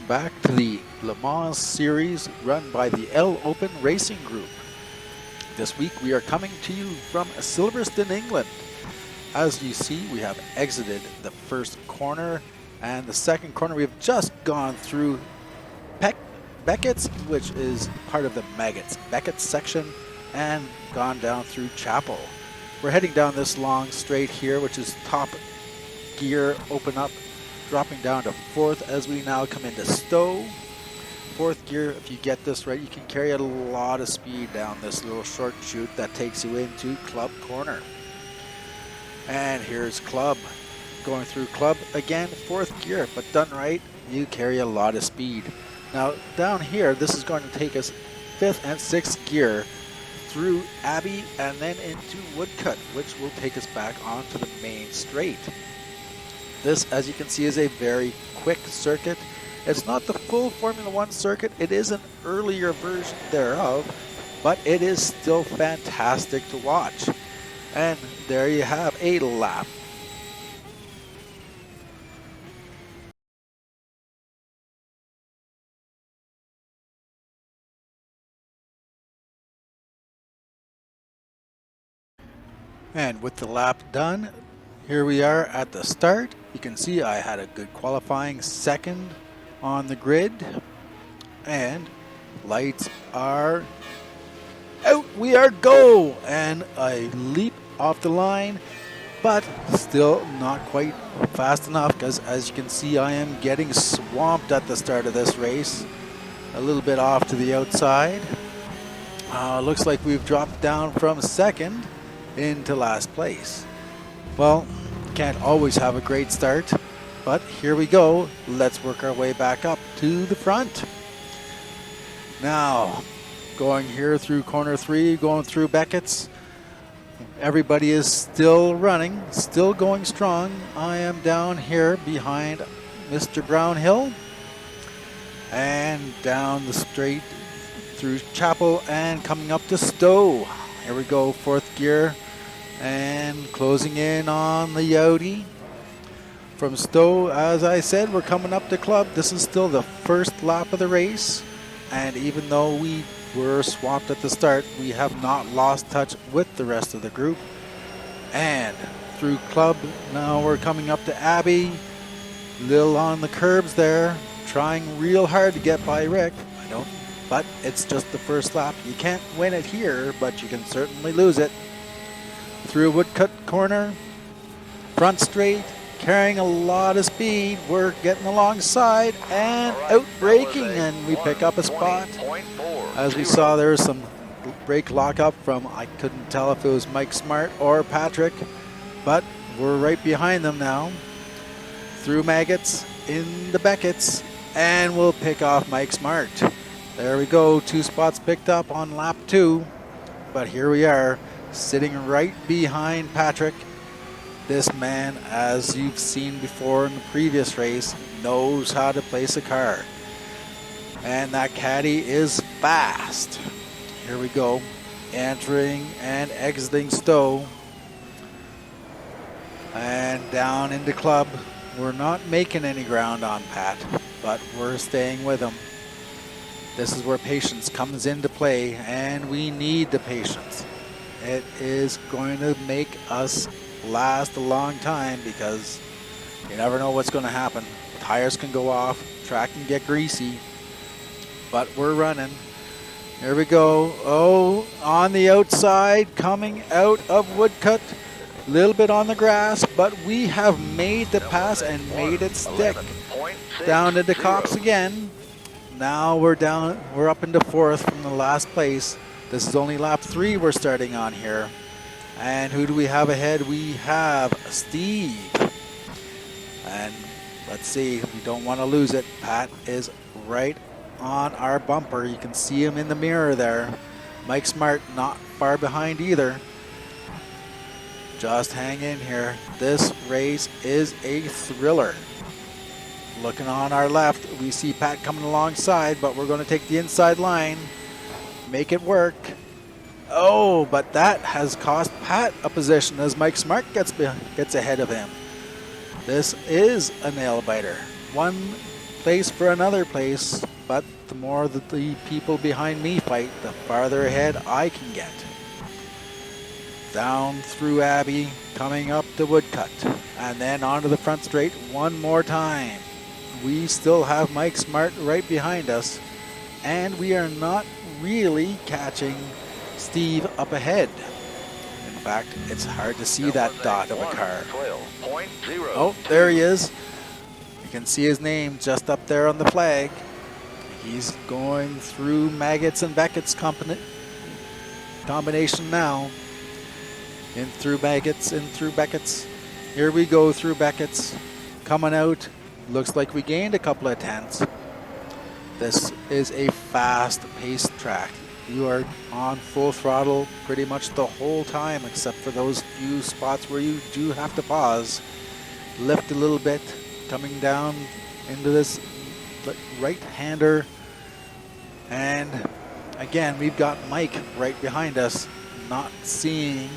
back to the Le Mans series run by the LoPeN Racing Group. This week we are coming to you from Silverstone, England. As you see, we have exited the first corner, and the second corner we have just gone through Beckett's, which is part of the Beckett section, and gone down through Chapel. We're heading down this long straight here, which is top gear, open up, dropping down to fourth as we now come into Stowe. Fourth gear, if you get this right, you can carry a lot of speed down this little short chute that takes you into Club Corner. And here's Club. Going through Club again, fourth gear, but done right, you carry a lot of speed. Now down here, this is going to take us fifth and sixth gear through Abbey and then into Woodcut, which will take us back onto the main straight. This, as you can see, is a very quick circuit. It's not the full Formula One circuit. It is an earlier version thereof, but it is still fantastic to watch. And there you have a lap. And with the lap done, here we are at the start. You can see I had a good qualifying second on the grid, and lights are out. We are go, and I leap off the line, but still not quite fast enough, because as you can see, I am getting swamped at the start of this race. A little bit off to the outside. Looks like we've dropped down from second into last place. Well, can't always have a great start, but here we go. Let's work our way back up to the front. Now, going here through corner 3, going through Beckett's. Everybody is still running, still going strong. I am down here behind Mr. Brownhill and down the straight through Chapel and coming up to Stowe. Here we go, fourth gear, and closing in on the Audi. From Stowe, as I said, we're coming up to Club. This is still the first lap of the race, and even though we were swamped at the start, we have not lost touch with the rest of the group. And through Club, now we're coming up to Abbey. Little on the curbs there, trying real hard to get by Rick. But it's just the first lap. You can't win it here, but you can certainly lose it. Through Woodcut corner, front straight, carrying a lot of speed. We're getting alongside and out braking, and we pick up a spot. As we saw, there was some brake lockup from, I couldn't tell if it was Mike Smart or Patrick, but we're right behind them now. Through Maggots, in the Beckett's, and we'll pick off Mike Smart. There we go, 2 spots picked up on lap 2, but here we are, sitting right behind Patrick. This man, as you've seen before in the previous race, knows how to place a car. And that caddy is fast. Here we go, entering and exiting Stowe. And down into Club. We're not making any ground on Pat, but we're staying with him. This is where patience comes into play, and we need the patience. It is going to make us last a long time, because you never know what's going to happen. Tires can go off, track can get greasy, but we're running. Here we go. Oh, on the outside, coming out of Woodcut. A little bit on the grass, but we have made the pass and made it stick. Down to the cops again. Now we're down, we're up into fourth from the last place. This is only lap 3 we're starting on here. And who do we have ahead? We have Steve. And let's see, we don't want to lose it. Pat is right on our bumper. You can see him in the mirror there. Mike Smart not far behind either. Just hang in here. This race is a thriller. Looking on our left, we see Pat coming alongside, but we're going to take the inside line, make it work. Oh, but that has cost Pat a position as Mike Smart gets ahead of him. This is a nail biter. One place for another place, but the more that the people behind me fight, the farther ahead I can get. Down through Abbey, coming up the Woodcut, and then onto the front straight one more time. We still have Mike Smart right behind us, and we are not really catching Steve up ahead. In fact, it's hard to see that dot of a car. Oh, there he is. You can see his name just up there on the flag. He's going through Maggots and Beckett's combination now. In through Maggots, in through Beckett's. Here we go through Beckett's. Coming out. Looks like we gained a couple of tenths. This is a fast-paced track. You are on full throttle pretty much the whole time, except for those few spots where you do have to pause. Lift a little bit, coming down into this right-hander. And again, we've got Mike right behind us, not seeing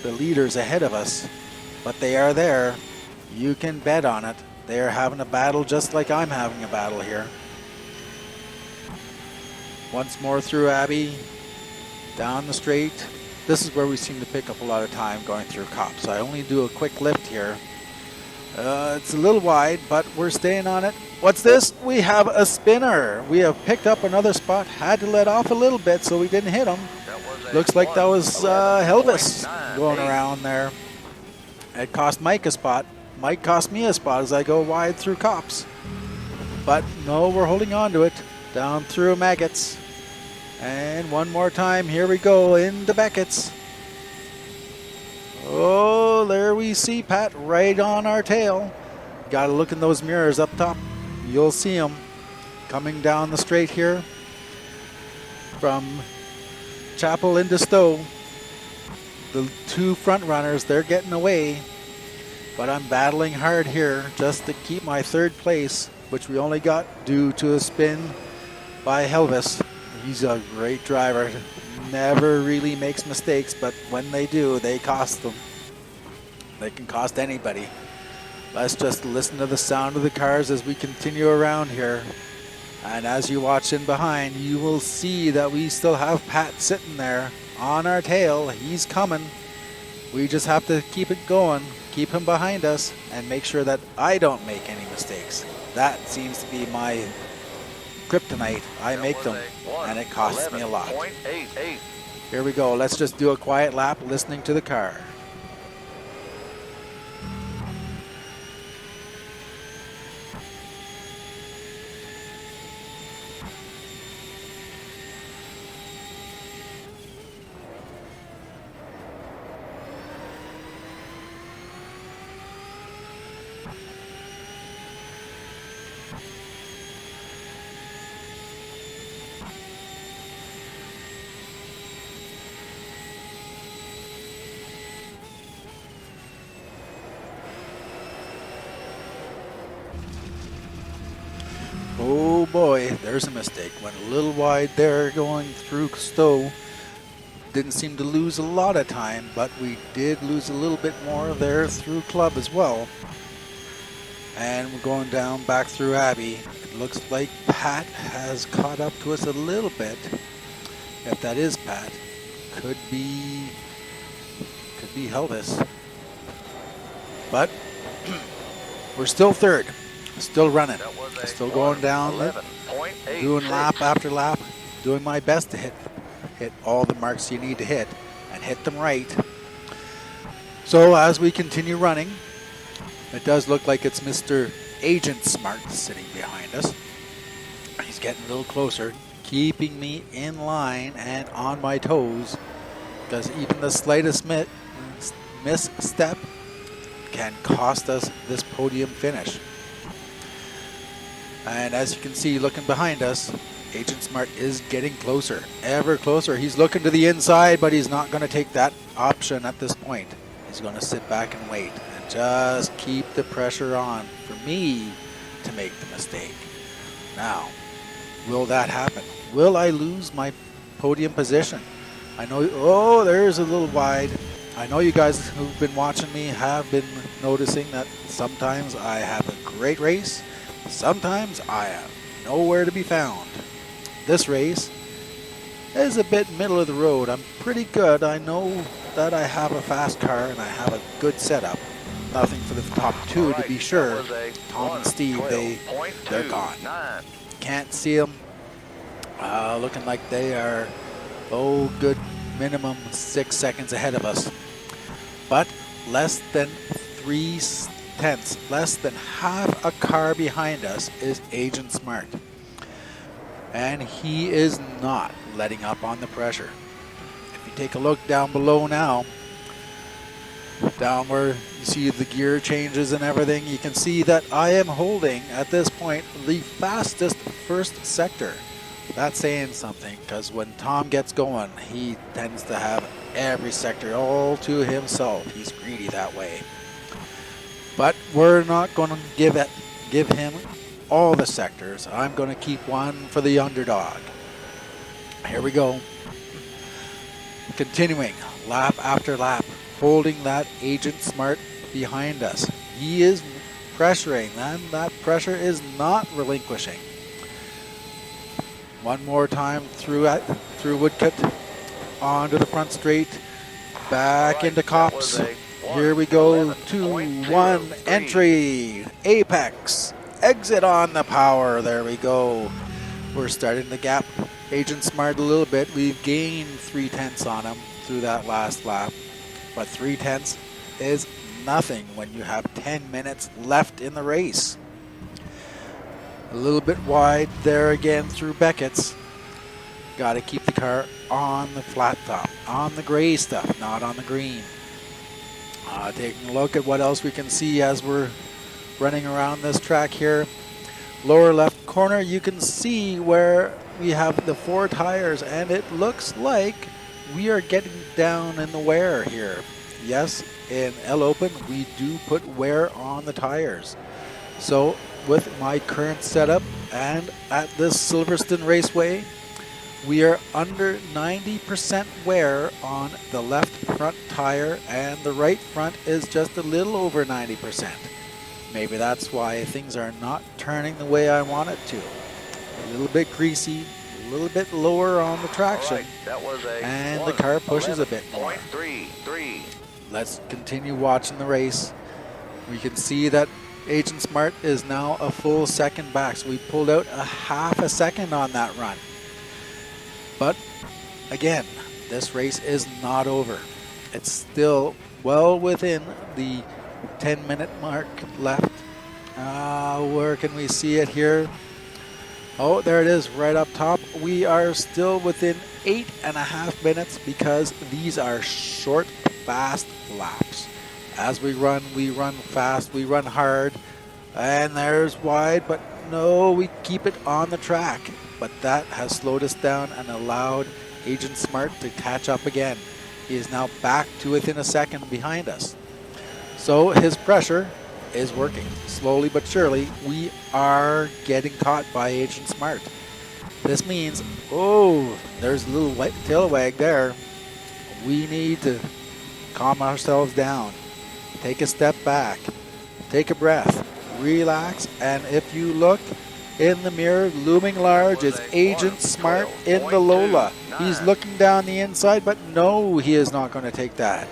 the leaders ahead of us, but they are there. You can bet on it. They are having a battle just like I'm having a battle here. Once more through Abbey, down the straight. This is where we seem to pick up a lot of time going through Cops. I only do a quick lift here. It's a little wide, but we're staying on it. What's this? We have a spinner. We have picked up another spot. Had to let off a little bit so we didn't hit him. Looks like that was Helvis going around there. It cost Mike a spot. Mike cost me a spot as I go wide through Cops. But no, we're holding on to it. Down through Maggots. And one more time. Here we go into Beckett's. Oh, there we see Pat right on our tail. Got to look in those mirrors up top. You'll see him coming down the straight here from Chapel into Stowe. The two front runners, they're getting away, but I'm battling hard here just to keep my third place, which we only got due to a spin by Helvis. He's a great driver, never really makes mistakes, but when they do, they cost them. They can cost anybody. Let's just listen to the sound of the cars as we continue around here. And as you watch in behind, you will see that we still have Pat sitting there on our tail. He's coming. We just have to keep it going, keep him behind us, and make sure that I don't make any mistakes. That seems to be my kryptonite. I make them, and it costs me a lot. Here we go. Let's just do a quiet lap listening to the car. Oh boy, there's a mistake. Went a little wide there going through Stowe. Didn't seem to lose a lot of time, but we did lose a little bit more there through Club as well. And we're going down back through Abbey. It looks like Pat has caught up to us a little bit. If that is Pat, could be Helvis. But we're still third. Still running, still going down, doing lap after lap, doing my best to hit all the marks you need to hit and hit them right. So as we continue running, it does look like it's Mr. Agent Smart sitting behind us. He's getting a little closer, keeping me in line and on my toes, because even the slightest misstep can cost us this podium finish. And as you can see, looking behind us, Agent Smart is getting closer, ever closer. He's looking to the inside, but he's not going to take that option at this point. He's going to sit back and wait and just keep the pressure on for me to make the mistake. Now, will that happen? Will I lose my podium position? I know, oh, there's a little wide. I know you guys who've been watching me have been noticing that sometimes I have a great race, sometimes I am nowhere to be found. This race is a bit middle of the road. I'm pretty good. I know that I have a fast car and I have a good setup. Nothing for the top two to be sure. Tom and Steve, they're gone. Can't see them. Looking like they are, good minimum 6 seconds ahead of us. But less than 3/10, less than half a car behind us is Agent Smart. And he is not letting up on the pressure. If you take a look down below now, down where you see the gear changes and everything, you can see that I am holding at this point the fastest first sector. That's saying something, because when Tom gets going, he tends to have every sector all to himself. He's greedy that way. But we're not going to give him all the sectors. I'm going to keep one for the underdog. Here we go. Continuing lap after lap, holding that Agent Smart behind us. He is pressuring, and that pressure is not relinquishing. One more time through Woodcut, onto the front straight, back into Cops. Here we go, 2-1 entry, apex, exit on the power. There we go. We're starting to gap Agent Smart a little bit. We've gained 3/10 on him through that last lap, but 3/10 is nothing when you have 10 minutes left in the race. A little bit wide there again through Beckett's. Got to keep the car on the flat top, on the gray stuff, not on the green. Taking a look at what else we can see as we're running around this track here. Lower left corner, you can see where we have the 4 tires, and it looks like we are getting down in the wear here. Yes, in LoPeN, we do put wear on the tires. So with my current setup and at this Silverstone Raceway, we are under 90% wear on the left front tire, and the right front is just a little over 90%. Maybe that's why things are not turning the way I want it to. A little bit greasy, a little bit lower on the traction, and the car pushes a bit more. Let's continue watching the race. We can see that Agent Smart is now a full second back, so we pulled out a half a second on that run. But again, this race is not over. It's still well within the 10-minute mark left. Where can we see it here? Oh, there it is right up top. We are still within 8.5 minutes because these are short, fast laps. As we run fast, we run hard. And there's wide, but no, we keep it on the track. But that has slowed us down and allowed Agent Smart to catch up again. He is now back to within a second behind us. So his pressure is working. Slowly but surely, we are getting caught by Agent Smart. This means, there's a little white tail wag there. We need to calm ourselves down. Take a step back. Take a breath. Relax. And if you look in the mirror, looming large is Agent Smart in the Lola. He's looking down the inside, but no, he is not going to take that.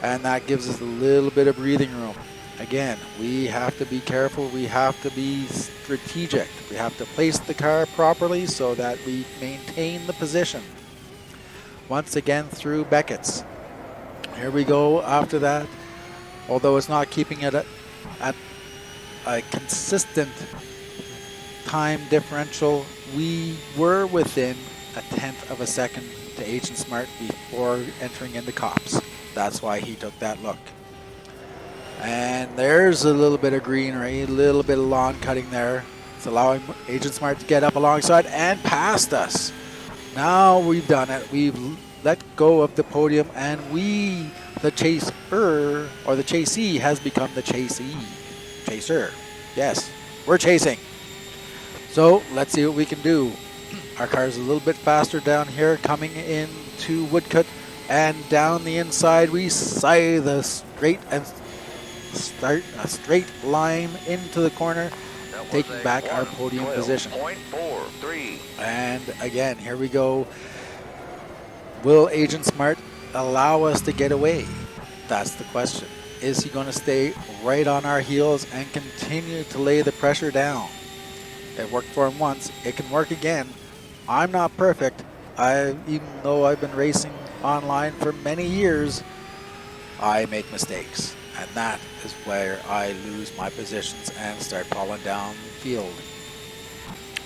And that gives us a little bit of breathing room. Again, we have to be careful. We have to be strategic. We have to place the car properly so that we maintain the position. Once again through Beckett's. Here we go after that. Although it's not keeping it at a consistent time differential, we were within 1/10 of a second to Agent Smart before entering into Cops. That's why he took that look. And there's a little bit of greenery, a little bit of lawn cutting there. It's allowing Agent Smart to get up alongside and past us. Now we've done it. We've let go of the podium, and the chaser, or the chasee, has become the chasee. Chaser. Yes, we're chasing. So let's see what we can do. Our car's a little bit faster down here, coming into Woodcut, and down the inside we scythe a straight line into the corner. taking back our podium position. And again, here we go. Will Agent Smart allow us to get away? That's the question. Is he going to stay right on our heels and continue to lay the pressure down? It worked for him once. It can work again. I'm not perfect. Even though I've been racing online for many years, I make mistakes. And that is where I lose my positions and start falling down the field.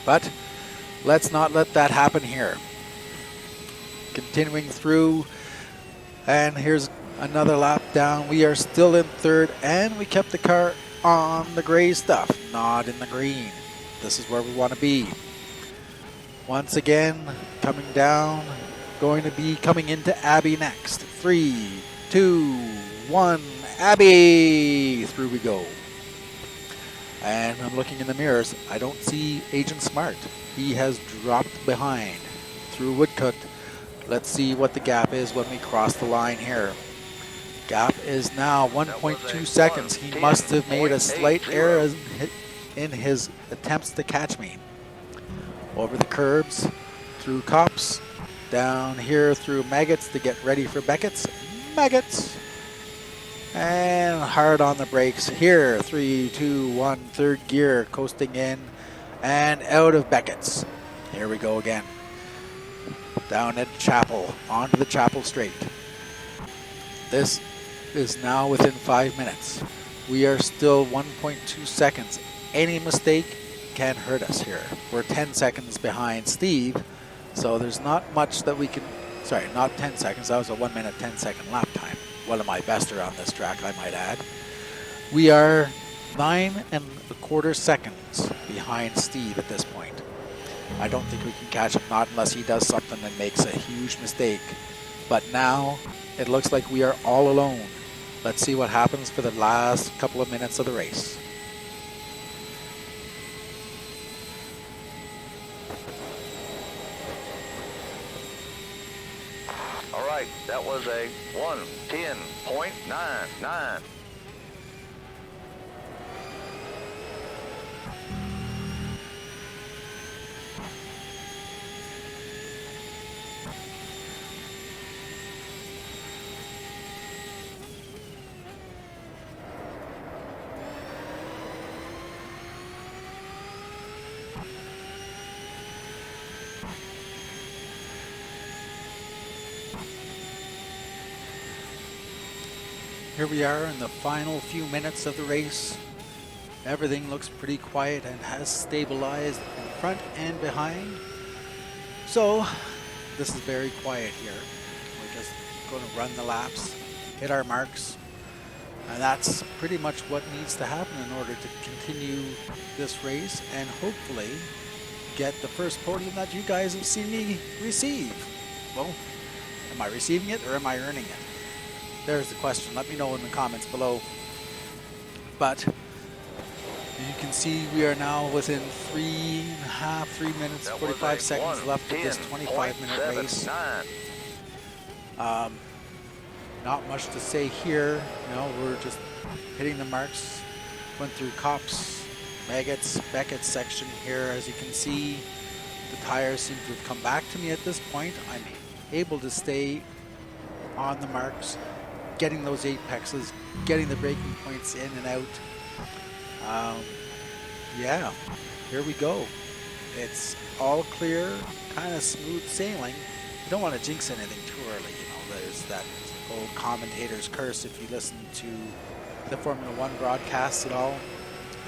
But let's not let that happen here. Continuing through, and here's another lap down. We are still in third, and we kept the car on the gray stuff, not in the green. This is where we want to be. Once again, coming down, going to be coming into Abby next. 3, 2, 1, Abby! Through we go. And I'm looking in the mirrors. I don't see Agent Smart. He has dropped behind through Woodcook. Let's see what the gap is when we cross the line here. Gap is now 1.2 seconds. He must have made a slight error in his attempts to catch me. Over the curbs, through Cops, down here through Maggots to get ready for Beckett's. Maggots! And hard on the brakes here. 3, 2, 1, third gear, coasting in and out of Beckett's. Here we go again. Down at Chapel, onto the Chapel straight. This is now within 5 minutes. We are still 1.2 seconds. Any mistake can hurt us here. We're 10 seconds behind Steve, so there's not much that we can, sorry, not 10 seconds. That was a 1 minute, 10-second lap time. One of my best around this track, I might add. We are 9.25 seconds behind Steve at this point. I don't think we can catch him, not unless he does something that makes a huge mistake. But now it looks like we are all alone. Let's see what happens for the last couple of minutes of the race. All right, that was a 1:10.99. Here we are in the final few minutes of the race. Everything looks pretty quiet and has stabilized in front and behind. So this is very quiet here. We're just going to run the laps, hit our marks, and that's pretty much what needs to happen in order to continue this race and hopefully get the first podium that you guys have seen me receive. Well, am I receiving it or am I earning it? There's the question. Let me know in the comments below. But you can see we are now within 3 minutes, 45 seconds left of this 25-minute race. Not much to say here. You know, we're just hitting the marks. Went through Cops, Maggots, Beckett's section here. As you can see, the tires seem to have come back to me at this point. I'm able to stay on the marks, getting those apexes, getting the braking points in and out. Yeah, here we go. It's all clear, kind of smooth sailing. You don't want to jinx anything too early. You know, there's that old commentator's curse. If you listen to the Formula One broadcasts at all,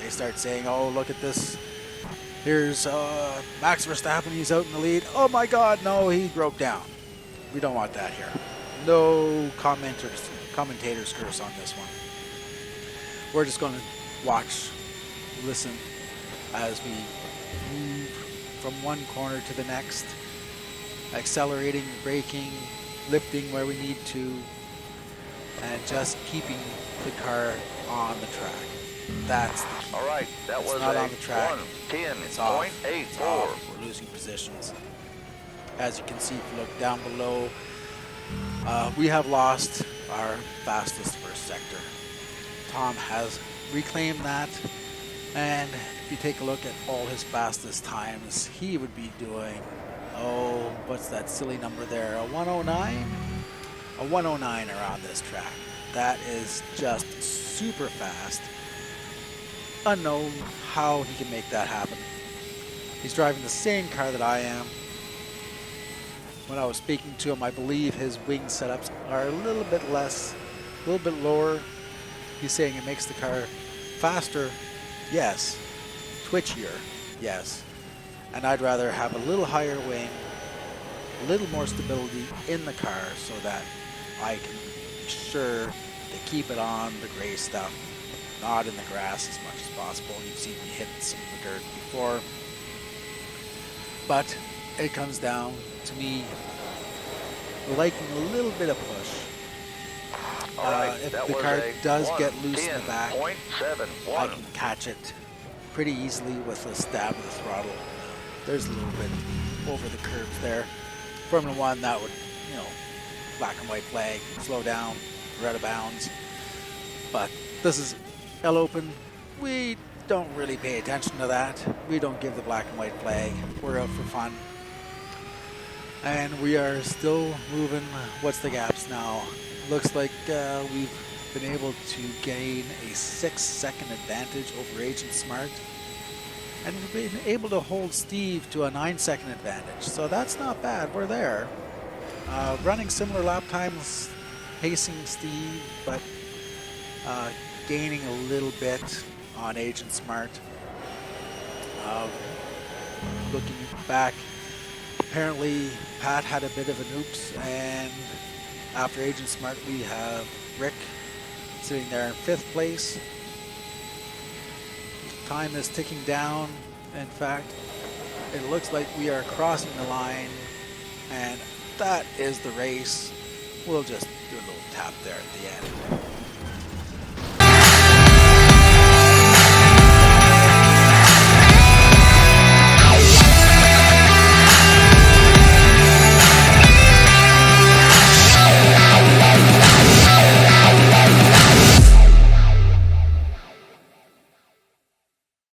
they start saying, oh, look at this. Here's Max Verstappen, he's out in the lead. Oh my God, no, he broke down. We don't want that here. No commentator's curse on this one. We're just going to watch, listen as we move from one corner to the next, accelerating, braking, lifting where we need to, and just keeping the car on the track. That's the key. All right, that was not on the track. 1:10.84. We're losing positions. As you can see, if you look down below, we have lost our fastest first sector. Tom has reclaimed that, And if you take a look at all his fastest times, he would be doing, oh, what's that silly number there? A 109? A 109 around this track. That is just super fast. Unknown how he can make that happen. He's driving the same car that I am. When I was speaking to him, I believe his wing setups are a little bit less, a little bit lower. He's saying it makes the car faster, yes. Twitchier, yes. And I'd rather have a little higher wing, a little more stability in the car so that I can be sure to keep it on the gray stuff, not in the grass as much as possible. You've seen me hit some of the dirt before. But it comes down to me liking a little bit of push. If the car does get loose in the back, I can catch it pretty easily with a stab of the throttle. There's a little bit over the curves there. Formula One, that would, you know, black and white flag, slow down, we're out of bounds. But this is LoPeN. We don't really pay attention to that. We don't give the black and white flag. We're out for fun. And we are still moving. What's the gaps now? Looks like we've been able to gain a 6-second advantage over Agent Smart. And we've been able to hold Steve to a 9-second advantage. So that's not bad. We're there. Running similar lap times, pacing Steve, but gaining a little bit on Agent Smart. Looking back, apparently Pat had a bit of an oops, and after Agent Smart we have Rick sitting there in 5th place. Time is ticking down. In fact, it looks like we are crossing the line, and that is the race. We'll just do a little tap there at the end.